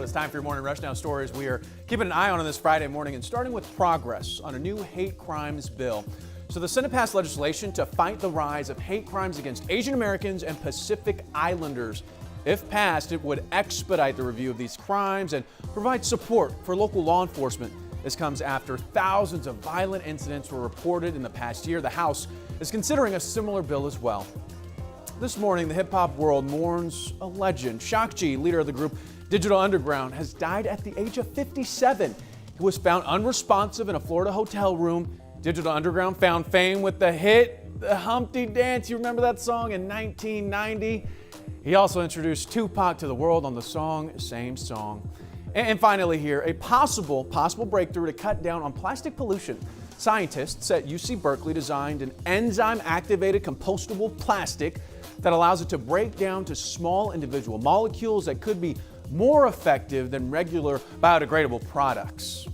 Well, it's time for your Morning Rush Now stories. We are keeping an eye on this Friday morning and starting with progress on a new hate crimes bill. So the Senate passed legislation to fight the rise of hate crimes against Asian Americans and Pacific Islanders. If passed, it would expedite the review of these crimes and provide support for local law enforcement. This comes after thousands of violent incidents were reported in the past year. The House is considering a similar bill as well. This morning, the hip-hop world mourns a legend. Shock G, leader of the group Digital Underground, has died at the age of 57. He was found unresponsive in a Florida hotel room. Digital Underground found fame with the hit The Humpty Dance. You remember that song in 1990? He also introduced Tupac to the world on the song Same Song. And finally here, a possible breakthrough to cut down on plastic pollution. Scientists at UC Berkeley designed an enzyme-activated compostable plastic that allows it to break down to small individual molecules that could be more effective than regular biodegradable products.